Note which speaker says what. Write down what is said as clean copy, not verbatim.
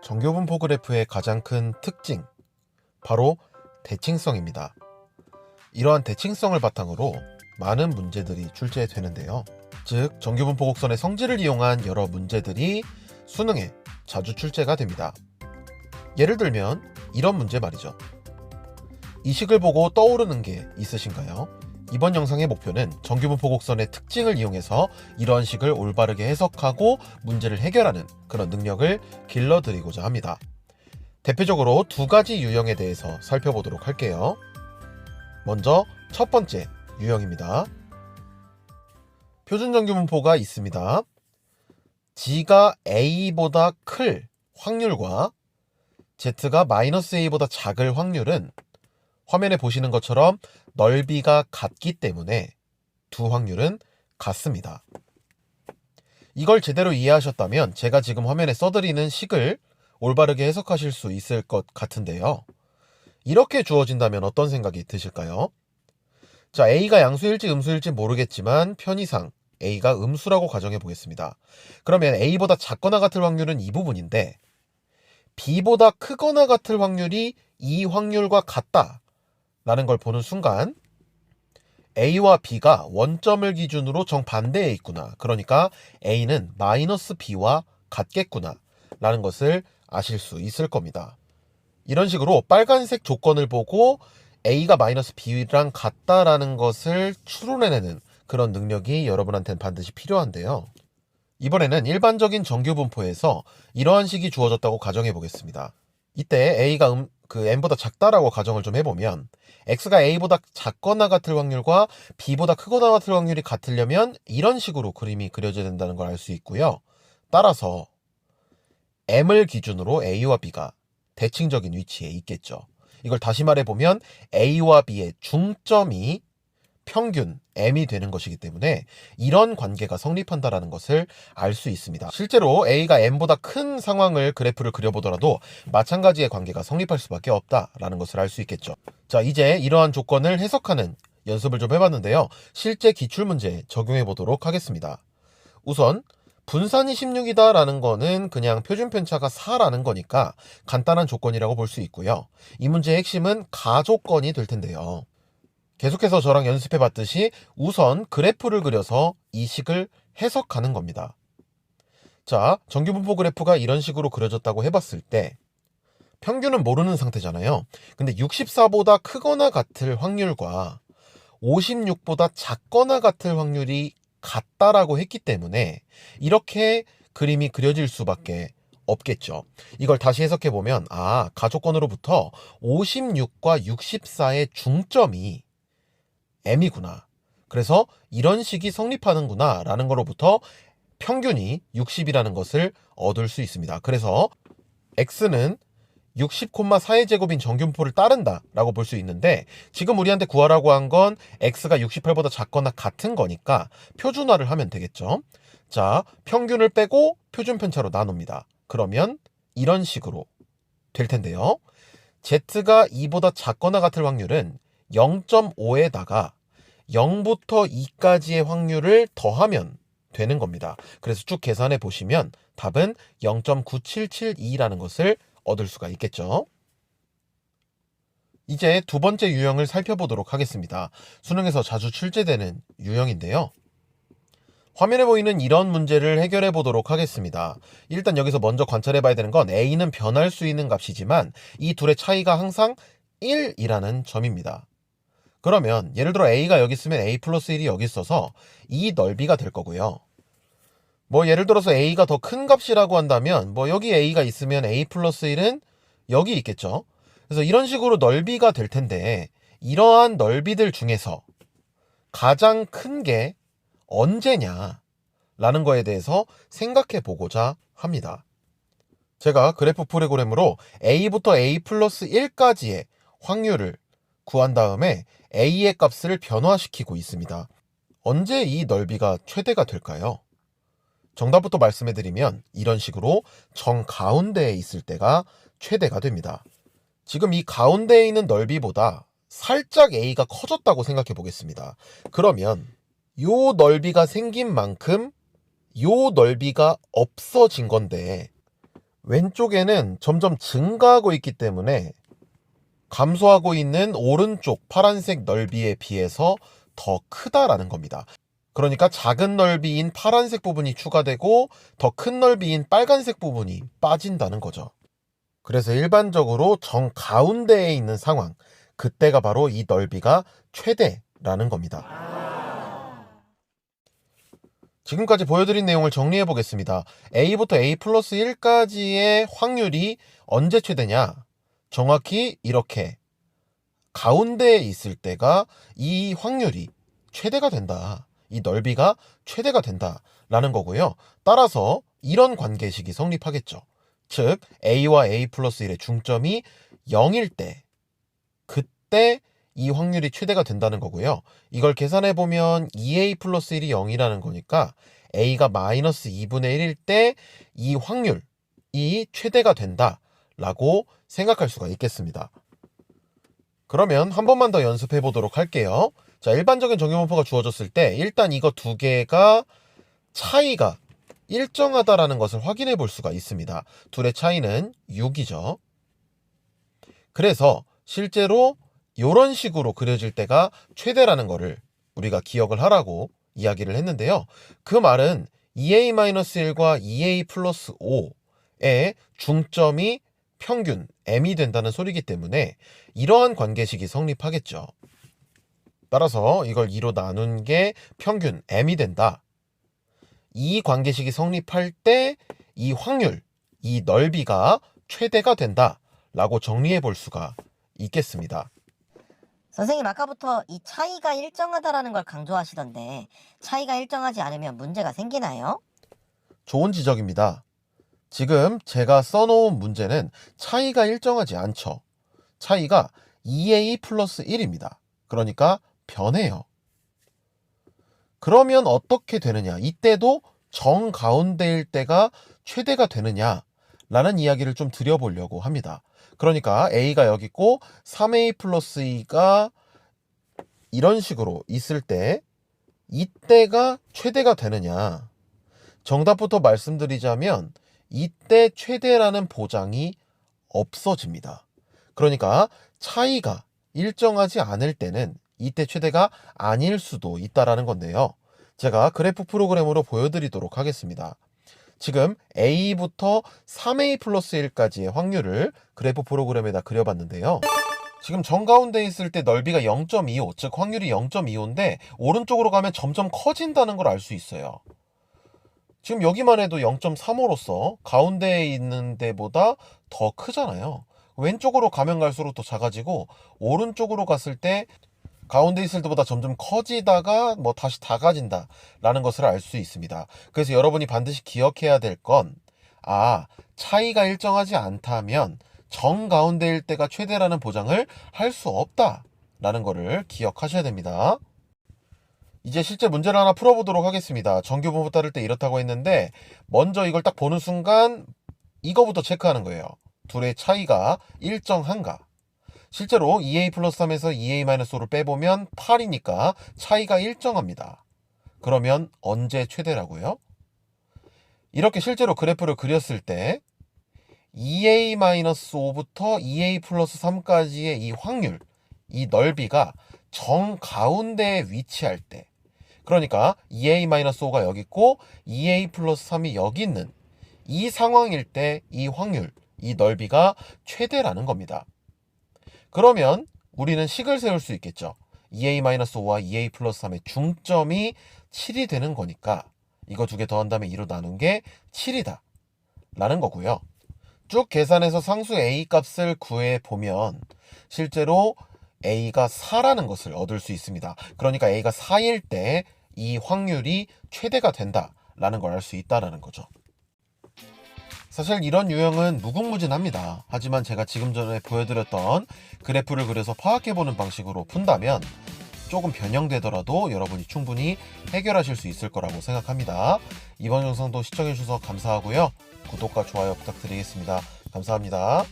Speaker 1: 정교분포 그래프의 가장 큰 특징, 바로 대칭성입니다. 이러한 대칭성을 바탕으로 많은 문제들이 출제되는데요. 즉, 정교분포 곡선의 성질을 이용한 여러 문제들이 수능에 자주 출제가 됩니다. 예를 들면 이런 문제 말이죠. 이 식을 보고 떠오르는 게 있으신가요? 이번 영상의 목표는 정교분포 곡선의 특징을 이용해서 이러한 식을 올바르게 해석하고 문제를 해결하는 그런 능력을 길러드리고자 합니다. 대표적으로 두 가지 유형에 대해서 살펴보도록 할게요. 먼저 첫 번째 유형입니다. 표준 정교분포가 있습니다. G가 A보다 클 확률과 Z가 A보다 작을 확률은 화면에 보시는 것처럼 넓이가 같기 때문에 두 확률은 같습니다. 이걸 제대로 이해하셨다면 제가 지금 화면에 써드리는 식을 올바르게 해석하실 수 있을 것 같은데요. 이렇게 주어진다면 어떤 생각이 드실까요? 자, A가 양수일지 음수일지 모르겠지만 편의상 A가 음수라고 가정해 보겠습니다. 그러면 A보다 작거나 같을 확률은 이 부분인데 B보다 크거나 같을 확률이 이 확률과 같다 라는 걸 보는 순간 A와 B가 원점을 기준으로 정반대에 있구나. 그러니까 A는 마이너스 B와 같겠구나 라는 것을 아실 수 있을 겁니다. 이런 식으로 빨간색 조건을 보고 A가 마이너스 B랑 같다라는 것을 추론해내는 그런 능력이 여러분한테는 반드시 필요한데요. 이번에는 일반적인 정규분포에서 이러한 식이 주어졌다고 가정해 보겠습니다. 이때 A가 N보다 작다라고 가정을 좀 해보면 X가 A보다 작거나 같을 확률과 B보다 크거나 같을 확률이 같으려면 이런 식으로 그림이 그려져야 된다는 걸 알 수 있고요. 따라서 M을 기준으로 A와 B가 대칭적인 위치에 있겠죠. 이걸 다시 말해보면 A와 B의 중점이 평균 M이 되는 것이기 때문에 이런 관계가 성립한다는 것을 알 수 있습니다. 실제로 A가 M보다 큰 상황을 그래프를 그려보더라도 마찬가지의 관계가 성립할 수밖에 없다라는 것을 알 수 있겠죠. 자, 이제 이러한 조건을 해석하는 연습을 좀 해봤는데요. 실제 기출문제에 적용해 보도록 하겠습니다. 우선 분산이 16이다 라는 거는 그냥 표준편차가 4라는 거니까 간단한 조건이라고 볼 수 있고요. 이 문제의 핵심은 가조건이 될 텐데요. 계속해서 저랑 연습해 봤듯이 우선 그래프를 그려서 이 식을 해석하는 겁니다. 자, 정규분포 그래프가 이런 식으로 그려졌다고 해봤을 때 평균은 모르는 상태잖아요. 근데 64보다 크거나 같을 확률과 56보다 작거나 같을 확률이 같다라고 했기 때문에 이렇게 그림이 그려질 수밖에 없겠죠. 이걸 다시 해석해보면 가조건으로부터 56과 64의 중점이 M이구나. 그래서 이런 식이 성립하는구나 라는 거로부터 평균이 60이라는 것을 얻을 수 있습니다. 그래서 X는 60,4의 제곱인 정규분포를 따른다 라고 볼 수 있는데 지금 우리한테 구하라고 한 건 X가 68보다 작거나 같은 거니까 표준화를 하면 되겠죠. 자, 평균을 빼고 표준편차로 나눕니다. 그러면 이런 식으로 될 텐데요. Z가 2보다 작거나 같을 확률은 0.5에다가 0부터 2까지의 확률을 더하면 되는 겁니다. 그래서 쭉 계산해 보시면 답은 0.9772라는 것을 얻을 수가 있겠죠. 이제 두 번째 유형을 살펴보도록 하겠습니다. 수능에서 자주 출제되는 유형인데요. 화면에 보이는 이런 문제를 해결해 보도록 하겠습니다. 일단 여기서 먼저 관찰해 봐야 되는 건 A는 변할 수 있는 값이지만 이 둘의 차이가 항상 1이라는 점입니다. 그러면 예를 들어 A가 여기 있으면 A 플러스 1이 여기 있어서 이 넓이가 될 거고요. 예를 들어서 A가 더 큰 값이라고 한다면 여기 A가 있으면 A 플러스 1은 여기 있겠죠. 그래서 이런 식으로 넓이가 될 텐데 이러한 넓이들 중에서 가장 큰 게 언제냐 라는 거에 대해서 생각해 보고자 합니다. 제가 그래프 프로그램으로 A부터 A 플러스 1까지의 확률을 구한 다음에 A의 값을 변화시키고 있습니다. 언제 이 넓이가 최대가 될까요? 정답부터 말씀해드리면 이런 식으로 정가운데에 있을 때가 최대가 됩니다. 지금 이 가운데에 있는 넓이보다 살짝 A가 커졌다고 생각해 보겠습니다. 그러면 요 넓이가 생긴 만큼 요 넓이가 없어진 건데 왼쪽에는 점점 증가하고 있기 때문에 감소하고 있는 오른쪽 파란색 넓이에 비해서 더 크다라는 겁니다. 그러니까 작은 넓이인 파란색 부분이 추가되고 더 큰 넓이인 빨간색 부분이 빠진다는 거죠. 그래서 일반적으로 정 가운데에 있는 상황, 그때가 바로 이 넓이가 최대라는 겁니다. 지금까지 보여드린 내용을 정리해 보겠습니다. A부터 A 플러스 1까지의 확률이 언제 최대냐? 정확히 이렇게 가운데에 있을 때가 이 확률이 최대가 된다. 이 넓이가 최대가 된다라는 거고요. 따라서 이런 관계식이 성립하겠죠. 즉 A와 A 플러스 1의 중점이 0일 때, 그때 이 확률이 최대가 된다는 거고요. 이걸 계산해 보면 2A 플러스 1이 0이라는 거니까 A가 마이너스 2분의 1일 때 이 확률이 최대가 된다라고 생각할 수가 있겠습니다. 그러면 한 번만 더 연습해 보도록 할게요. 자, 일반적인 정규분포가 주어졌을 때 일단 이거 두 개가 차이가 일정하다라는 것을 확인해 볼 수가 있습니다. 둘의 차이는 6이죠. 그래서 실제로 이런 식으로 그려질 때가 최대라는 거를 우리가 기억을 하라고 이야기를 했는데요. 그 말은 2a-1과 2a 플러스 5의 중점이 평균 m이 된다는 소리이기 때문에 이러한 관계식이 성립하겠죠. 따라서 이걸 2로 나눈 게 평균 m이 된다. 이 관계식이 성립할 때 이 확률, 이 넓이가 최대가 된다 라고 정리해 볼 수가 있겠습니다.
Speaker 2: 선생님, 아까부터 이 차이가 일정하다라는 걸 강조하시던데 차이가 일정하지 않으면 문제가 생기나요?
Speaker 1: 좋은 지적입니다. 지금 제가 써놓은 문제는 차이가 일정하지 않죠. 차이가 2a 플러스 1입니다. 그러니까 변해요. 그러면 어떻게 되느냐? 이때도 정 가운데일 때가 최대가 되느냐? 라는 이야기를 좀 드려보려고 합니다. 그러니까 A가 여기 있고 3A 플러스 2가 이런 식으로 있을 때 이때가 최대가 되느냐? 정답부터 말씀드리자면 이때 최대라는 보장이 없어집니다. 그러니까 차이가 일정하지 않을 때는 이때 최대가 아닐 수도 있다라는 건데요. 제가 그래프 프로그램으로 보여드리도록 하겠습니다. 지금 A부터 3A 플러스 1까지의 확률을 그래프 프로그램에다 그려봤는데요. 지금 정가운데 있을 때 넓이가 0.25, 즉 확률이 0.25인데 오른쪽으로 가면 점점 커진다는 걸 알 수 있어요. 지금 여기만 해도 0.35로서 가운데에 있는 데보다 더 크잖아요. 왼쪽으로 가면 갈수록 더 작아지고 오른쪽으로 갔을 때 가운데 있을 때보다 점점 커지다가 다시 작아진다 라는 것을 알 수 있습니다. 그래서 여러분이 반드시 기억해야 될 건 차이가 일정하지 않다면 정가운데일 때가 최대라는 보장을 할 수 없다 라는 거를 기억하셔야 됩니다. 이제 실제 문제를 하나 풀어보도록 하겠습니다. 정규분포 따를 때 이렇다고 했는데 먼저 이걸 딱 보는 순간 이거부터 체크하는 거예요. 둘의 차이가 일정한가? 실제로 2a 플러스 3에서 2a 마이너스 5를 빼보면 8이니까 차이가 일정합니다. 그러면 언제 최대라고요? 이렇게 실제로 그래프를 그렸을 때 2a 마이너스 5부터 2a 플러스 3까지의 이 확률, 이 넓이가 정가운데에 위치할 때, 그러니까 2a 마이너스 5가 여기 있고 2a 플러스 3이 여기 있는 이 상황일 때 이 확률, 이 넓이가 최대라는 겁니다. 그러면 우리는 식을 세울 수 있겠죠. 2a-5와 2a 플러스 3의 중점이 7이 되는 거니까 이거 두 개 더한 다음에 2로 나눈 게 7이다 라는 거고요. 쭉 계산해서 상수 a 값을 구해 보면 실제로 a가 4라는 것을 얻을 수 있습니다. 그러니까 a가 4일 때 이 확률이 최대가 된다 라는 걸 알 수 있다라는 거죠. 사실 이런 유형은 무궁무진합니다. 하지만 제가 지금 전에 보여드렸던 그래프를 그려서 파악해보는 방식으로 푼다면 조금 변형되더라도 여러분이 충분히 해결하실 수 있을 거라고 생각합니다. 이번 영상도 시청해주셔서 감사하고요. 구독과 좋아요 부탁드리겠습니다. 감사합니다.